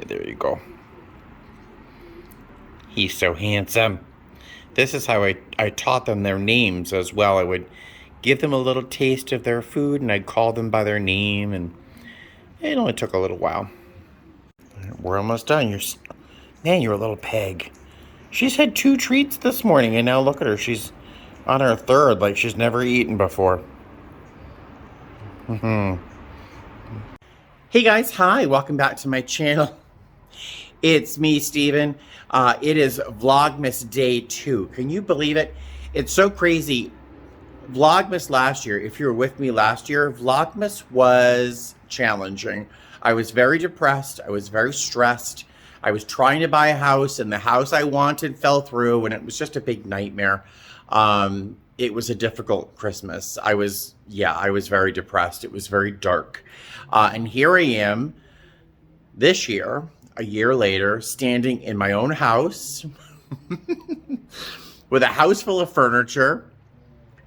there you go. He's so handsome. This is how I taught them their names as well. I would give them a little taste of their food, and I'd call them by their name, and it only took a little while. We're almost done. You're a little pig. She's had 2 treats this morning, and now look at her. She's on her 3rd, like she's never eaten before. Hey guys, hi. Welcome back to my channel. It's me, Steven. It is Vlogmas Day 2. Can you believe it? It's so crazy. Vlogmas last year, if you were with me last year, Vlogmas was challenging. I was very depressed. I was very stressed. I was trying to buy a house, and the house I wanted fell through, and it was just a big nightmare. It was a difficult Christmas. I was very depressed. It was very dark. And here I am this year, a year later, standing in my own house with a house full of furniture.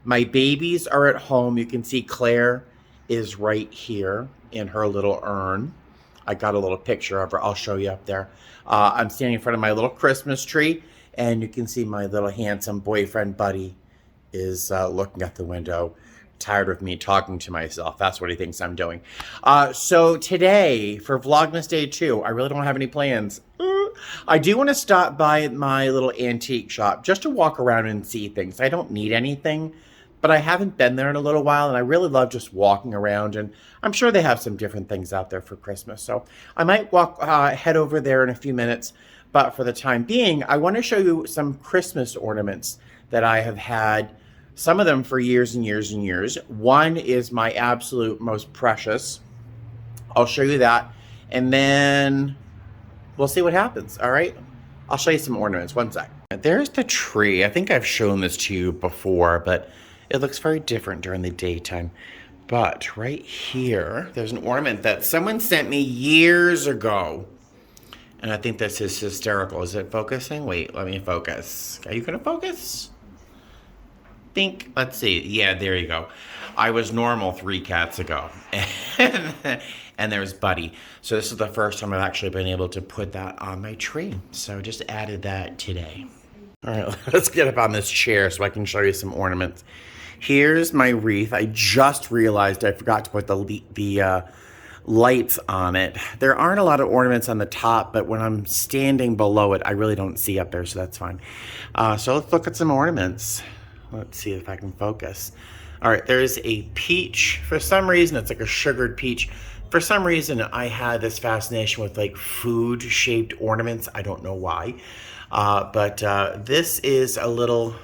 My babies are at home. You can see Claire is right here in her little urn. I got a little picture of her. I'll show you up there. I'm standing in front of my little Christmas tree, and you can see my little handsome boyfriend, Buddy, is looking at the window, tired of me talking to myself. That's what he thinks I'm doing. So today, for Vlogmas Day 2, I really don't have any plans. I do want to stop by my little antique shop just to walk around and see things. I don't need anything, but I haven't been there in a little while, and I really love just walking around, and I'm sure they have some different things out there for Christmas. So I might head over there in a few minutes, but for the time being, I want to show you some Christmas ornaments that I have had, some of them for years and years and years. One is my absolute most precious. I'll show you that, and then we'll see what happens, all right? I'll show you some ornaments, one sec. There's the tree. I think I've shown this to you before, but it looks very different during the daytime. But right here, there's an ornament that someone sent me years ago. And I think this is hysterical. Is it focusing? Wait, let me focus. Are you gonna focus? Think, let's see. Yeah, there you go. I was normal 3 cats ago. And there's Buddy. So this is the first time I've actually been able to put that on my tree. So just added that today. All right, let's get up on this chair so I can show you some ornaments. Here's my wreath. I just realized I forgot to put the lights on it. There aren't a lot of ornaments on the top, but when I'm standing below it, I really don't see up there, so that's fine. So let's look at some ornaments. Let's see if I can focus. All right, there's a peach. For some reason, it's like a sugared peach. For some reason, I had this fascination with like food-shaped ornaments. I don't know why. But this is a little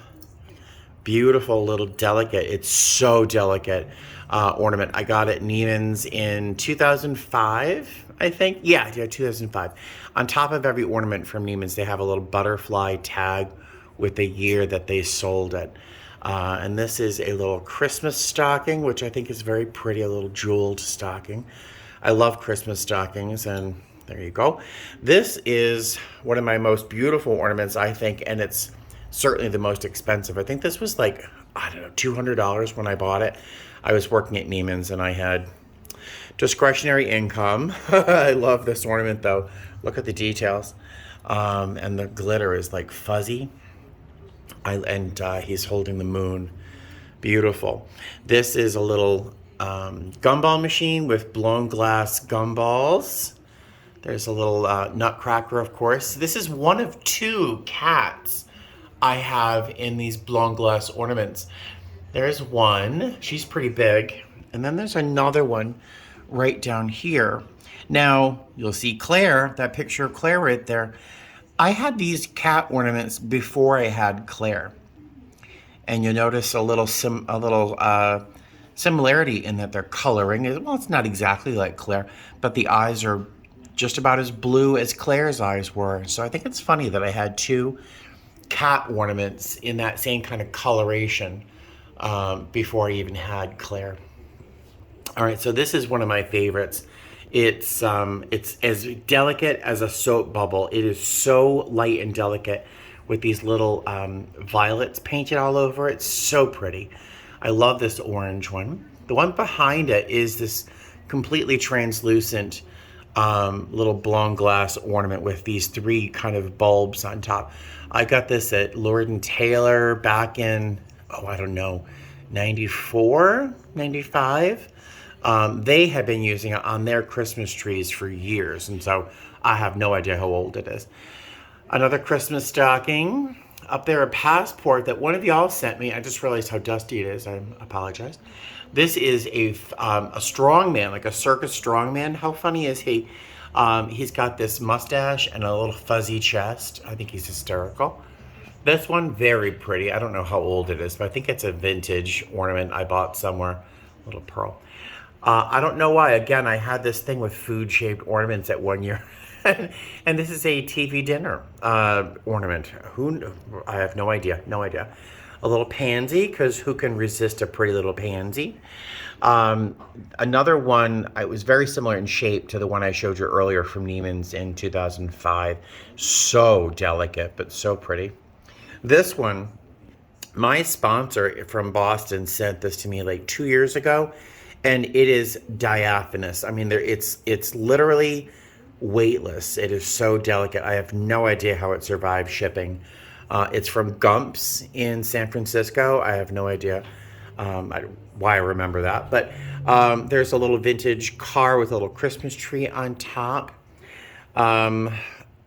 beautiful, little delicate. It's so delicate ornament. I got it at Neiman's in 2005, I think. Yeah, 2005. On top of every ornament from Neiman's, they have a little butterfly tag with the year that they sold it. And this is a little Christmas stocking, which I think is very pretty, a little jeweled stocking. I love Christmas stockings, and there you go. This is one of my most beautiful ornaments, I think, and it's certainly the most expensive. I think this was like, I don't know, $200 when I bought it. I was working at Neiman's and I had discretionary income. I love this ornament though. Look at the details. And the glitter is like fuzzy. He's holding the moon. Beautiful. This is a little gumball machine with blown glass gumballs. There's a little nutcracker, of course. This is one of 2 cats I have in these blown glass ornaments. There's one, she's pretty big, and then there's another one right down here. Now, you'll see Claire, that picture of Claire right there. I had these cat ornaments before I had Claire. And you'll notice a little similarity in that their coloring is, well, it's not exactly like Claire, but the eyes are just about as blue as Claire's eyes were. So I think it's funny that I had 2 cat ornaments in that same kind of coloration before I even had Claire. All right, so this is one of my favorites. It's as delicate as a soap bubble. It is so light and delicate with these little violets painted all over it. It's so pretty. I love this orange one. The one behind it is this completely translucent little blown glass ornament with these 3 kind of bulbs on top. I got this at Lord and Taylor back in, oh, I don't know, 94, 95. They have been using it on their Christmas trees for years, and so I have no idea how old it is. Another Christmas stocking. Up there, a passport that one of y'all sent me. I just realized how dusty it is. I apologize. This is a strongman, like a circus strongman. How funny is he? He's got this mustache and a little fuzzy chest. I think he's hysterical. This one, very pretty. I don't know how old it is, but I think it's a vintage ornament I bought somewhere. Little pearl. I don't know why. Again, I had this thing with food-shaped ornaments at one year. And this is a TV dinner ornament. I have no idea. No idea. A little pansy, because who can resist a pretty little pansy? Another one, it was very similar in shape to the one I showed you earlier from Neiman's in 2005. So delicate, but so pretty. This one, my sponsor from Boston sent this to me like 2 years ago, and it is diaphanous. I mean, it's literally weightless. It is so delicate. I have no idea how it survived shipping. It's from Gump's in San Francisco. I have no idea why I remember that. But there's a little vintage car with a little Christmas tree on top.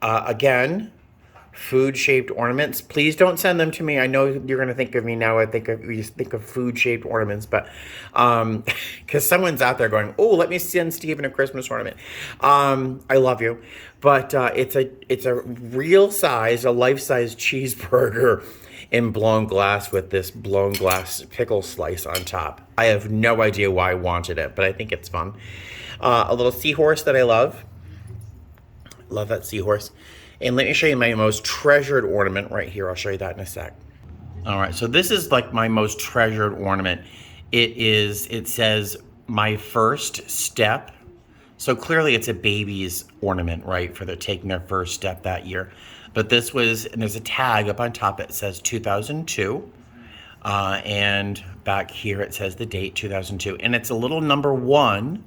Again, food-shaped ornaments. Please don't send them to me. I know you're going to think of me now. You think of food-shaped ornaments, but because someone's out there going, "Oh, let me send Stephen a Christmas ornament." I love you, but it's a real size, a life-size cheeseburger in blown glass with this blown glass pickle slice on top. I have no idea why I wanted it, but I think it's fun. A little seahorse that I love. Love that seahorse. And let me show you my most treasured ornament right here. I'll show you that in a sec. All right, so this is like my most treasured ornament. It says my first step. So clearly it's a baby's ornament, right? For taking their first step that year. But this was, and there's a tag up on top that says 2002. And back here it says the date 2002. And it's a little number 1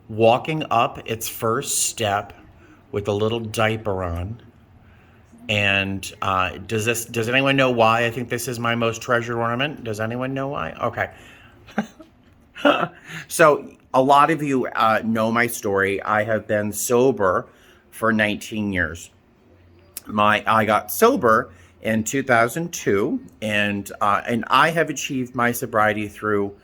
walking up its first step with a little diaper on. And does anyone know why I think this is my most treasured ornament? Does anyone know why? Okay. So a lot of you know my story. I have been sober for 19 years. I got sober in 2002, and I have achieved my sobriety through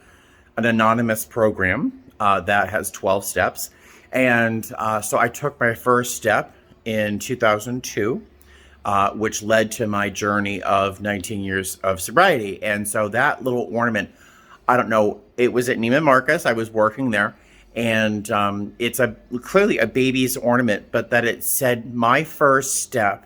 an anonymous program that has 12 steps. And so I took my first step in 2002. Which led to my journey of 19 years of sobriety. And so that little ornament, I don't know, it was at Neiman Marcus. I was working there. And it's clearly a baby's ornament, but that it said my first step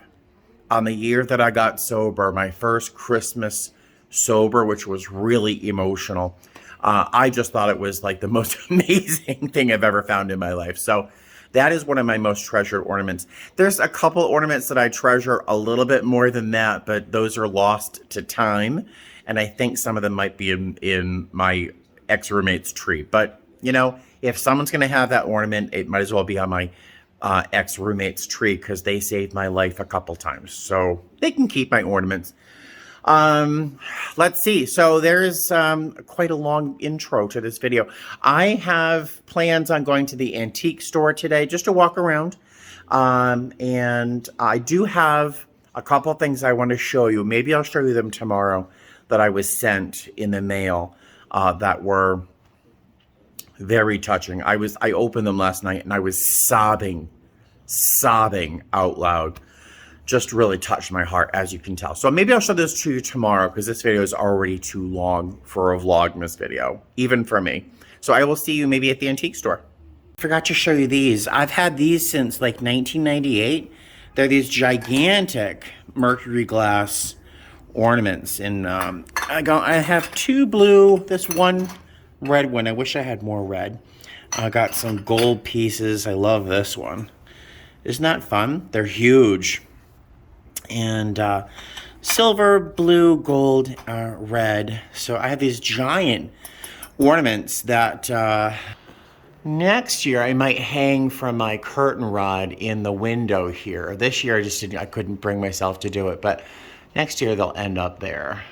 on the year that I got sober, my first Christmas sober, which was really emotional. I just thought it was like the most amazing thing I've ever found in my life. So that is one of my most treasured ornaments. There's a couple ornaments that I treasure a little bit more than that, but those are lost to time. And I think some of them might be in my ex-roommate's tree. But, you know, if someone's going to have that ornament, it might as well be on my ex-roommate's tree because they saved my life a couple times. So they can keep my ornaments. Let's see. So there's quite a long intro to this video. I have plans on going to the antique store today just to walk around. And I do have a couple of things I want to show you. Maybe I'll show you them tomorrow that I was sent in the mail that were very touching. I opened them last night and I was sobbing out loud. Just really touched my heart, as you can tell. So maybe I'll show this to you tomorrow because this video is already too long for a Vlogmas video, even for me. So I will see you maybe at the antique store. I forgot to show you these. I've had these since like 1998. They're these gigantic mercury glass ornaments. And I have 2 blue, this one red one. I wish I had more red. I got some gold pieces. I love this one. Isn't that fun? They're huge. And silver, blue, gold, red. So I have these giant ornaments that Next year, I might hang from my curtain rod in the window here. This year, I couldn't bring myself to do it, but next year they'll end up there.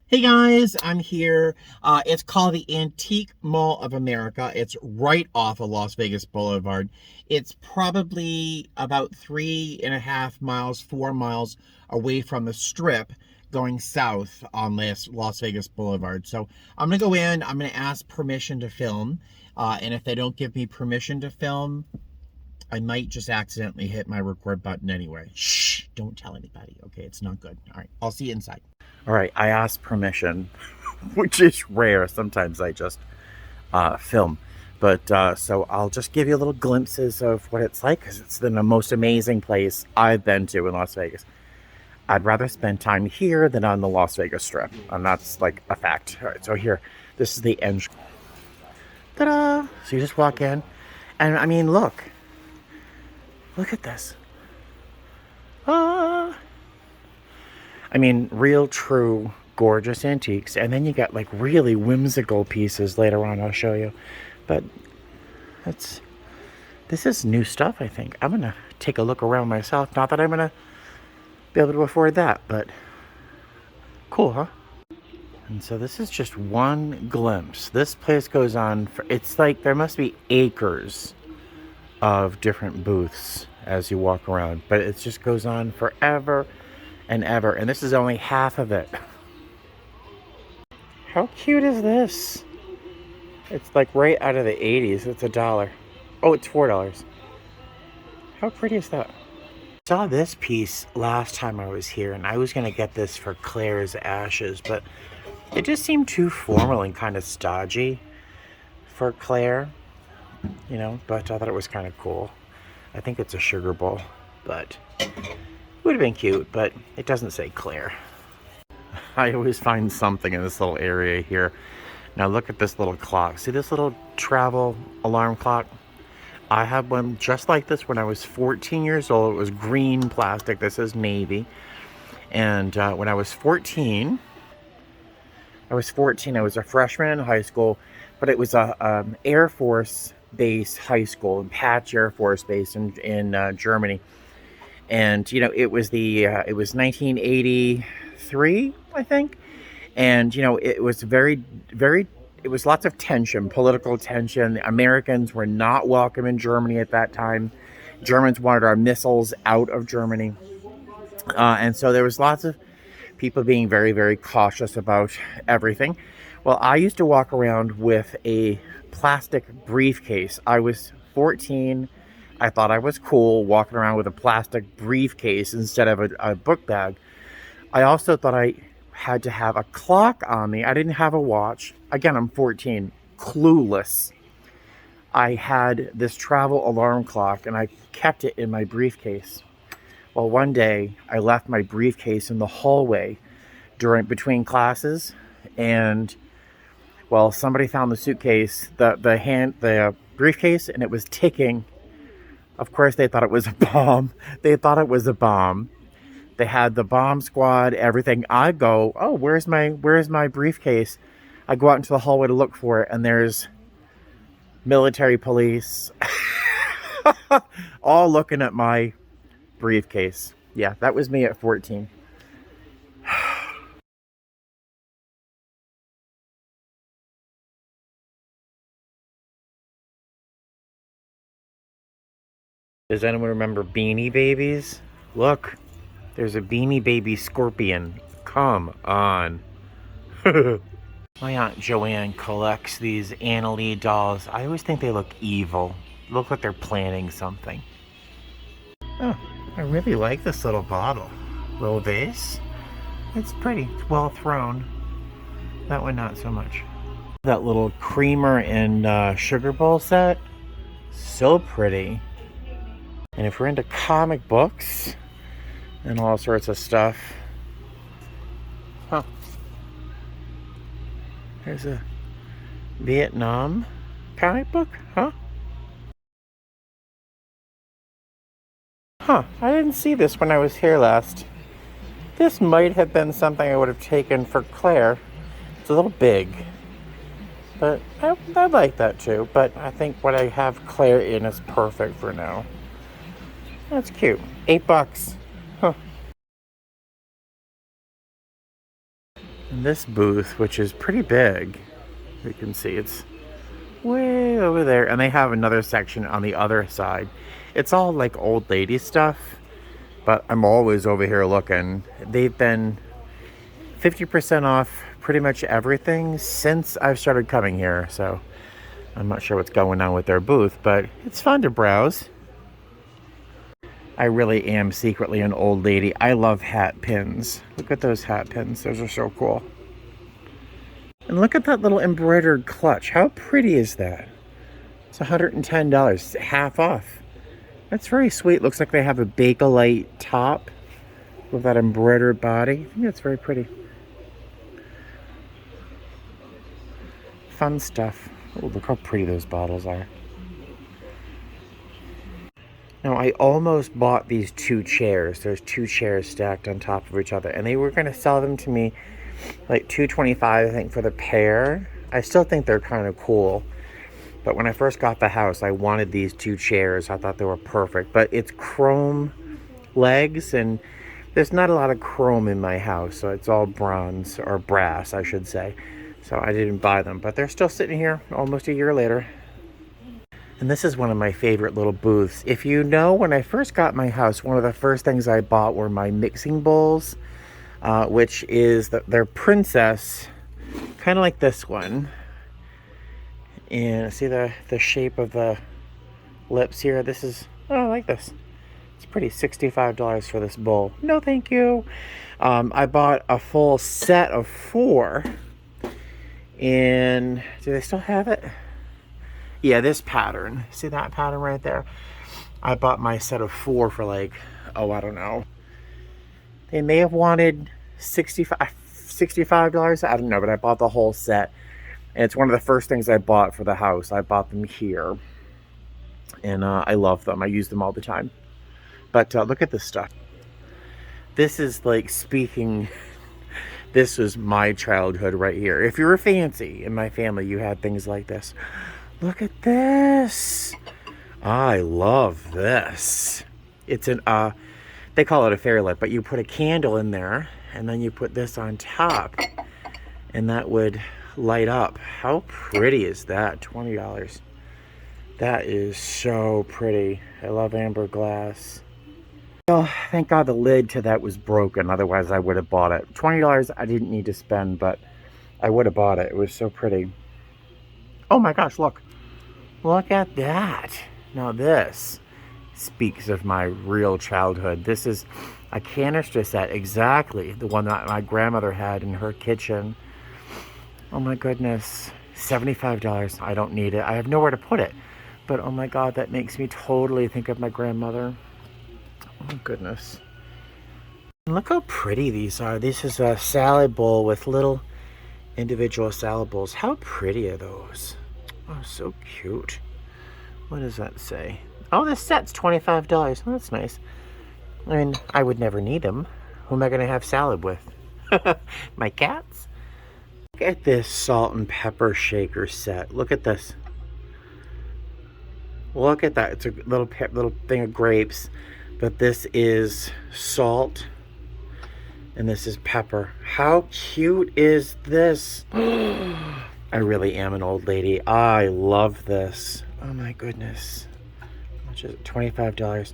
Hey guys, I'm here. It's called the Antique Mall of America. It's right off of Las Vegas Boulevard. It's probably about 3.5 miles, 4 miles away from the Strip going south on this Las Vegas Boulevard. So I'm gonna go in, I'm gonna ask permission to film. And if they don't give me permission to film, I might just accidentally hit my record button anyway. Shh, don't tell anybody, okay? It's not good. All right, I'll see you inside. All right, I asked permission, which is rare. Sometimes I just film. But so I'll just give you little glimpses of what it's like, because it's the most amazing place I've been to in Las Vegas. I'd rather spend time here than on the Las Vegas Strip, and that's like a fact. All right, so here, this is the entrance. Ta-da! So you just walk in, and I mean, look at this. I mean, real, true, gorgeous antiques. And then you got like really whimsical pieces later on I'll show you. But this is new stuff, I think. I'm going to take a look around myself. Not that I'm going to be able to afford that, but cool, huh? And so this is just one glimpse. This place goes on for, it's like there must be acres of different booths as you walk around. But it just goes on forever and ever, and this is only half of it. How cute is this? It's like right out of the 80s. It's $1. Oh, it's $4. How pretty is that? I saw this piece last time I was here, and I was gonna get this for Claire's ashes, but it just seemed too formal and kind of stodgy for Claire, you know, but I thought it was kind of cool. I think it's a sugar bowl, but would have been cute, but it doesn't say Claire. I always find something in this little area here. Now look at this little clock. See this little travel alarm clock? I had one just like this when I was 14 years old. It was green plastic. This is navy. And when I was 14, I was a freshman in high school, but it was a Air Force Base high school, in Patch Air Force Base in Germany. And you know, it was 1983, I think, and you know, it was very it was lots of tension, political tension. The Americans were not welcome in Germany at that time. Germans wanted our missiles out of Germany, and so there was lots of people being very, very cautious about everything. Well, I used to walk around with a plastic briefcase. I was 14. I thought I was cool walking around with a plastic briefcase instead of a book bag. I also thought I had to have a clock on me. I didn't have a watch. Again, I'm 14, clueless. I had this travel alarm clock and I kept it in my briefcase. Well, one day I left my briefcase in the hallway between classes, and well, somebody found the suitcase, the briefcase, and it was ticking. Of course, they thought it was a bomb. They had the bomb squad, everything. I go, oh, where's my briefcase? I go out into the hallway to look for it, and there's military police all looking at my briefcase. Yeah, that was me at 14. Does anyone remember Beanie Babies? Look, there's a Beanie Baby scorpion. Come on. My Aunt Joanne collects these Anna Lee dolls. I always think they look evil. Look like they're planning something. Oh, I really like this little bottle. Little vase. It's pretty. It's well thrown. That one not so much. That little creamer and sugar bowl set. So pretty. And if we're into comic books and all sorts of stuff. Huh. There's a Vietnam comic book, huh? Huh, I didn't see this when I was here last. This might have been something I would have taken for Claire. It's a little big. But I like that too. But I think what I have Claire in is perfect for now. That's cute. $8. Huh. And this booth, which is pretty big, you can see it's way over there. And they have another section on the other side. It's all like old lady stuff. But I'm always over here looking. They've been 50% off pretty much everything since I've started coming here. So I'm not sure what's going on with their booth, but it's fun to browse. I really am secretly an old lady. I love hat pins. Look at those hat pins. Those are so cool. And look at that little embroidered clutch. How pretty is that? It's $110, half off. That's very sweet. Looks like they have a Bakelite top with that embroidered body. I think that's very pretty. Fun stuff. Oh, look how pretty those bottles are. Now, I almost bought these two chairs. There's two chairs stacked on top of each other. And they were going to sell them to me like $225, I think, for the pair. I still think they're kind of cool. But when I first got the house, I wanted these two chairs. I thought they were perfect. But it's chrome legs, and there's not a lot of chrome in my house. So it's all bronze, or brass, I should say. So I didn't buy them. But they're still sitting here almost a year later. And this is one of my favorite little booths. If you know, when I first got my house, one of the first things I bought were my mixing bowls, which is they're princess, kind of like this one. And see the shape of the lips here? This is, oh, I like this. It's pretty. $65 for this bowl. No, thank you. I bought a full set of 4. And do they still have it? Yeah, this pattern. See that pattern right there? I bought my set of 4 for like, oh, I don't know. They may have wanted $65. I don't know, but I bought the whole set. And it's one of the first things I bought for the house. I bought them here. And I love them. I use them all the time. But look at this stuff. This is like speaking... This was my childhood right here. If you were fancy in my family, you had things like this. Look at this. I love this. It's an, they call it a fairy light, but you put a candle in there, and then you put this on top, and that would light up. How pretty is that? $20. That is so pretty. I love amber glass. Oh, thank God the lid to that was broken. Otherwise, I would have bought it. $20 I didn't need to spend, but I would have bought it. It was so pretty. Oh my gosh, look. Look at that. Now this speaks of my real childhood. This is a canister set, exactly the one that my grandmother had in her kitchen. Oh my goodness. $75. I don't need it. I have nowhere to put it. But oh my God, that makes me totally think of my grandmother. Oh goodness. Look how pretty these are. This is a salad bowl with little individual salad bowls. How pretty are those? Oh, so cute. What does that say? Oh, this set's $25. Oh, that's nice. I mean, I would never need them. Who am I going to have salad with? My cats? Look at this salt and pepper shaker set. Look at this. Look at that. It's a little thing of grapes. But this is salt. And this is pepper. How cute is this? I really am an old lady. I love this. Oh my goodness. How much is it? $25.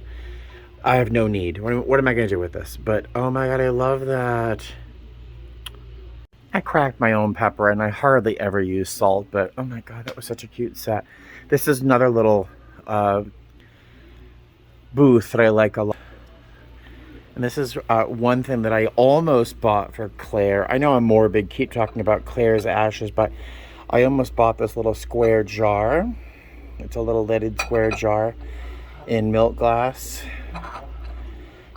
I have no need. What am I going to do with this? But oh my God, I love that. I cracked my own pepper and I hardly ever use salt, but oh my God, that was such a cute set. This is another little booth that I like a lot. And this is one thing that I almost bought for Claire. I know I'm morbid, keep talking about Claire's ashes, but I almost bought this little square jar. It's a little lidded square jar in milk glass.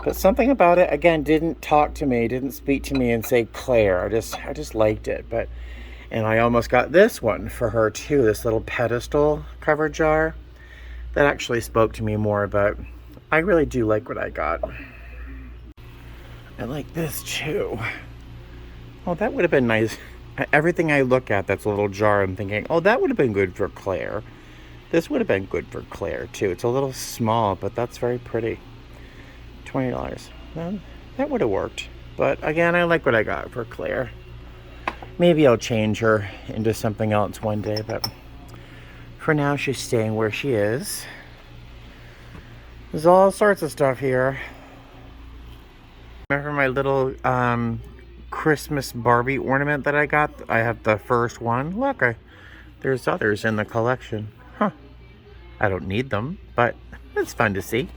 But something about it, again, didn't talk to me, didn't speak to me and say Claire. I just liked it. And I almost got this one for her too, this little pedestal cover jar. That actually spoke to me more, but I really do like what I got. I like this too. Oh, that would have been nice Everything I look at that's a little jar, I'm thinking, oh, that would have been good for Claire. This would have been good for Claire, too. It's a little small, but that's very pretty. $20. Well, that would have worked. But again, I like what I got for Claire. Maybe I'll change her into something else one day, but for now, she's staying where she is. There's all sorts of stuff here. Remember my little Christmas Barbie ornament that I got? I have the first one. Look, there's others in the collection. Huh. I don't need them, but it's fun to see.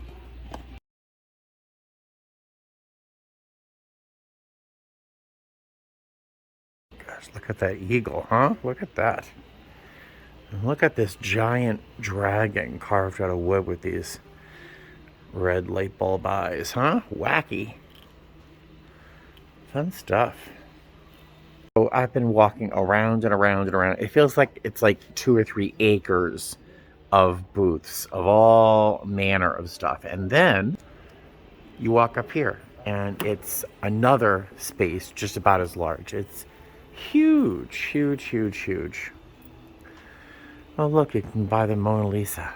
Gosh, look at that eagle, huh? Look at that. And look at this giant dragon carved out of wood with these red light bulb eyes, huh? Wacky. Fun stuff. So I've been walking around and around and around. It feels like it's like 2 or 3 acres of booths of all manner of stuff. And then you walk up here and it's another space just about as large. It's huge, huge, huge, huge. Oh, look, you can buy the Mona Lisa.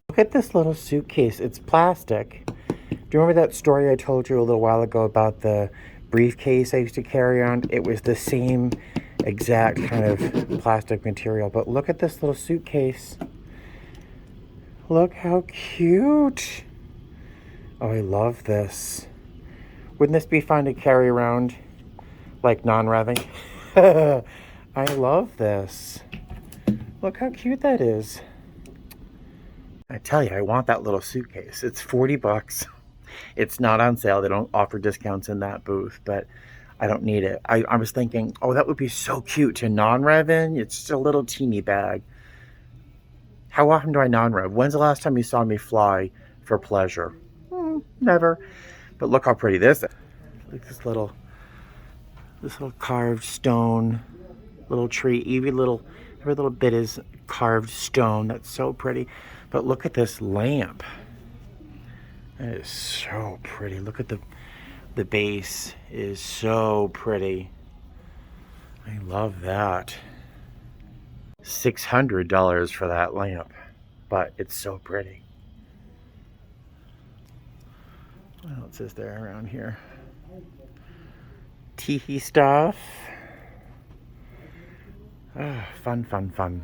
Look at this little suitcase. It's plastic. Do you remember that story I told you a little while ago about the briefcase I used to carry around? It was the same exact kind of plastic material. But look at this little suitcase. Look how cute. Oh, I love this. Wouldn't this be fun to carry around like non-revving? I love this. Look how cute that is. I tell you, I want that little suitcase. It's 40 bucks. It's not on sale. They don't offer discounts in that booth, but I don't need it. I was thinking, oh, that would be so cute to non-rev in. It's just a little teeny bag. How often do I non-rev? When's the last time you saw me fly for pleasure? Never. But look how pretty this is. Look at this little carved stone, little tree. Every little bit is carved stone. That's so pretty. But look at this lamp. That is so pretty. Look at the base is so pretty. I love that. $600 for that lamp, but it's so pretty. What else is there around here? Teehee stuff. Oh, fun, fun, fun.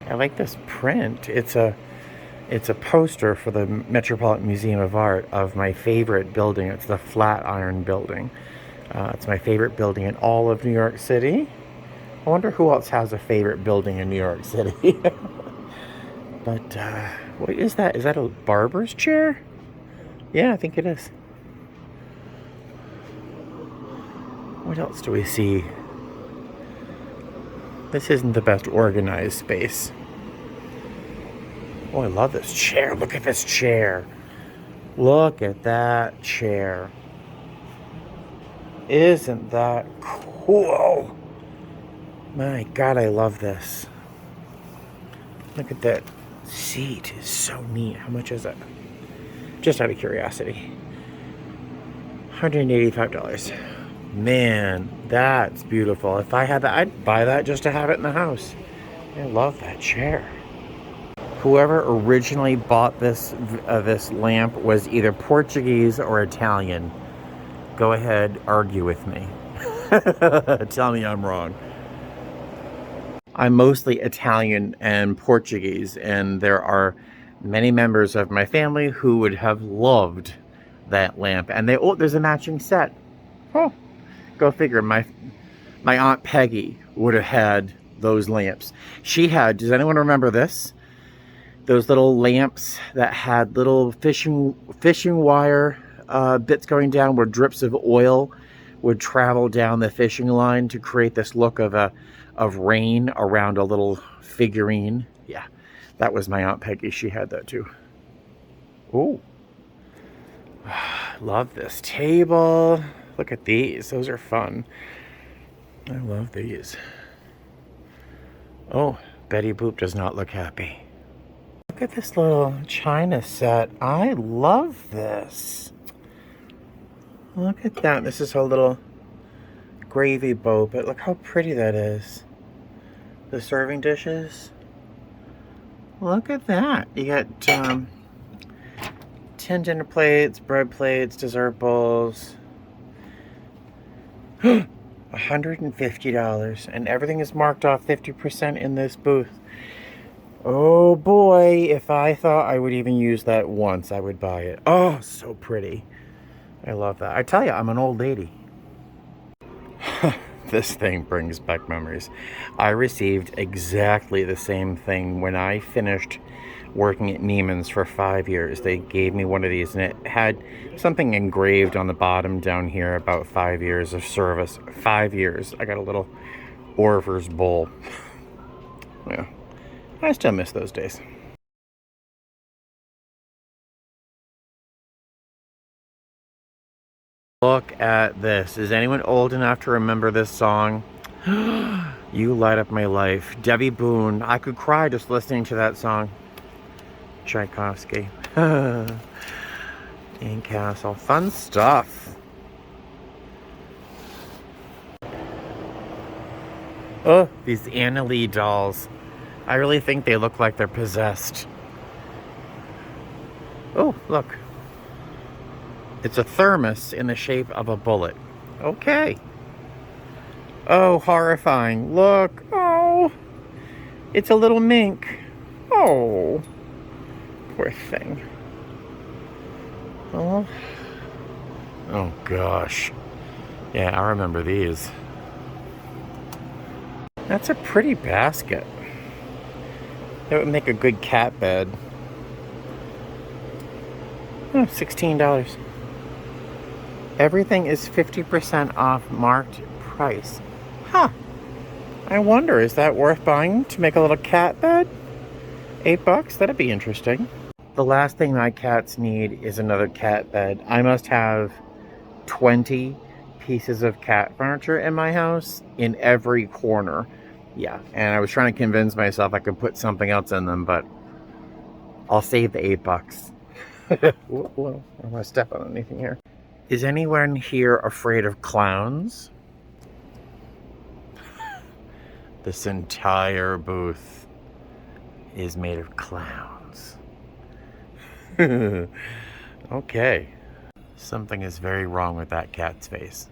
I like this print. It's a poster for the Metropolitan Museum of Art of my favorite building. It's the Flatiron Building. It's my favorite building in all of New York City. I wonder who else has a favorite building in New York City. But what is that? Is that a barber's chair? Yeah, I think it is. What else do we see? This isn't the best organized space. Oh, I love this chair. Look at this chair. Look at that chair. Isn't that cool? My God, I love this. Look at that seat. It's so neat. How much is it? Just out of curiosity. $185. Man, that's beautiful. If I had that, I'd buy that just to have it in the house. I love that chair. Whoever originally bought this lamp was either Portuguese or Italian. Go ahead, argue with me. Tell me I'm wrong. I'm mostly Italian and Portuguese, and there are many members of my family who would have loved that lamp. And there's a matching set. Oh, go figure. My Aunt Peggy would have had those lamps. She had, does anyone remember this? Those little lamps that had little fishing wire bits going down where drips of oil would travel down the fishing line to create this look of rain around a little figurine. Yeah, that was my Aunt Peggy. She had that too. Oh, love this table. Look at these. Those are fun. I love these. Oh, Betty Boop does not look happy. Look at this little china set. I love this. Look at that. This is her little gravy boat, but look how pretty that is. The serving dishes. Look at that. You got 10 dinner plates, bread plates, dessert bowls. $150, and everything is marked off 50% in this booth. Oh boy, if I thought I would even use that once, I would buy it. Oh, so pretty. I love that. I tell you, I'm an old lady. This thing brings back memories. I received exactly the same thing when I finished working at Neiman's for 5 years. They gave me one of these, and it had something engraved on the bottom down here about 5 years of service. 5 years. I got a little Orver's bowl. Yeah, I still miss those days. Look at this. Is anyone old enough to remember this song? You Light Up My Life. Debbie Boone. I could cry just listening to that song. Tchaikovsky. In Castle. Fun stuff. Oh, these Anna Lee dolls. I really think they look like they're possessed. Oh, look. It's a thermos in the shape of a bullet. Okay. Oh, horrifying. Look. Oh. It's a little mink. Oh. Poor thing. Oh. Oh, gosh. Yeah, I remember these. That's a pretty basket. That would make a good cat bed. Oh, $16. Everything is 50% off marked price. Huh. I wonder, is that worth buying to make a little cat bed? $8? That'd be interesting. The last thing my cats need is another cat bed. I must have 20 pieces of cat furniture in my house in every corner. Yeah, and I was trying to convince myself I could put something else in them, but I'll save the $8. Whoa, I don't want to step on anything here. Is anyone here afraid of clowns? This entire booth is made of clowns. Okay. Something is very wrong with that cat's face.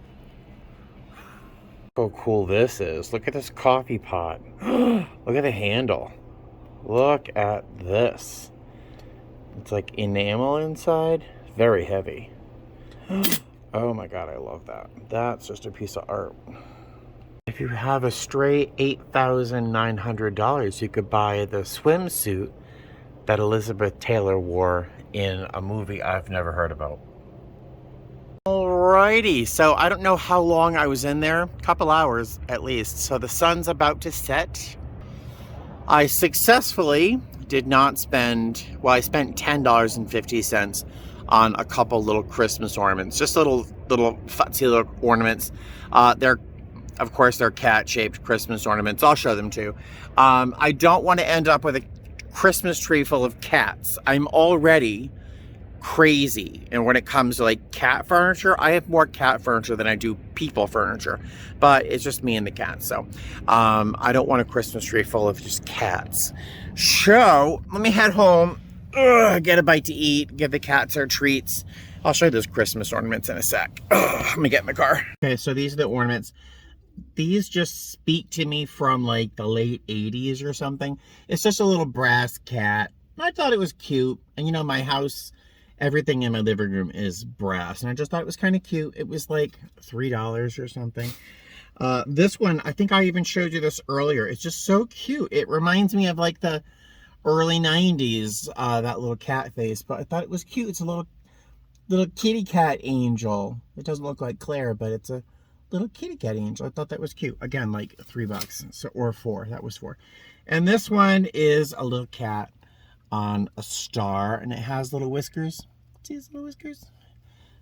Look how cool this is. Look at this coffee pot. Look at the handle. Look at this. It's like enamel inside. Very heavy. Oh my god, I love that. That's just a piece of art. If you have a stray $8,900, you could buy the swimsuit that Elizabeth Taylor wore in a movie I've never heard about. Alrighty, so I don't know how long I was in there. A couple hours at least. So the sun's about to set. I successfully did not spend, well, I spent $10.50 on a couple little Christmas ornaments. Just little futsy little ornaments. Of course, they're cat-shaped Christmas ornaments. I'll show them too. I don't want to end up with a Christmas tree full of cats. I'm already crazy. And when it comes to like cat furniture, I have more cat furniture than I do people furniture. But it's just me and the cats. So I don't want a Christmas tree full of just cats. So let me head home, get a bite to eat, give the cats their treats. I'll show you those Christmas ornaments in a sec. Let me get in the car. Okay, so these are the ornaments. These just speak to me from like the late 80s or something. It's just a little brass cat. I thought it was cute. And you know, my house, everything in my living room is brass. And I just thought it was kind of cute. It was like $3 or something. This one, I think I even showed you this earlier. It's just so cute. It reminds me of like the early 90s, that little cat face. But I thought it was cute. It's a little kitty cat angel. It doesn't look like Claire, but it's a little kitty cat angel. I thought that was cute. Again, like $3, so, or $4. That was $4. And this one is a little cat on a star, and it has little whiskers. See his little whiskers?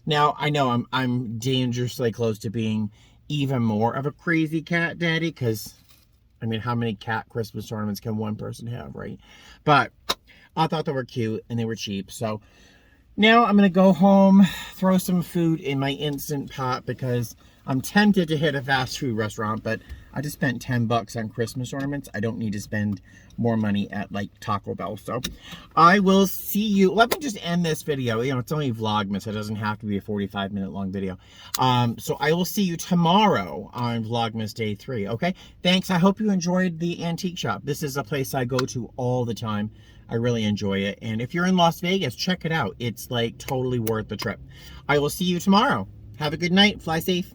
Now, I know I'm dangerously close to being even more of a crazy cat daddy, because, I mean, how many cat Christmas ornaments can one person have, right? But I thought they were cute, and they were cheap, so now I'm going to go home, throw some food in my Instant Pot, because I'm tempted to hit a fast food restaurant, but I just spent 10 bucks on Christmas ornaments. I don't need to spend more money at like Taco Bell. So I will see you. Let me just end this video. You know, it's only Vlogmas. It doesn't have to be a 45-minute long video. So I will see you tomorrow on Vlogmas Day 3. Okay. Thanks. I hope you enjoyed the antique shop. This is a place I go to all the time. I really enjoy it. And if you're in Las Vegas, check it out. It's like totally worth the trip. I will see you tomorrow. Have a good night. Fly safe.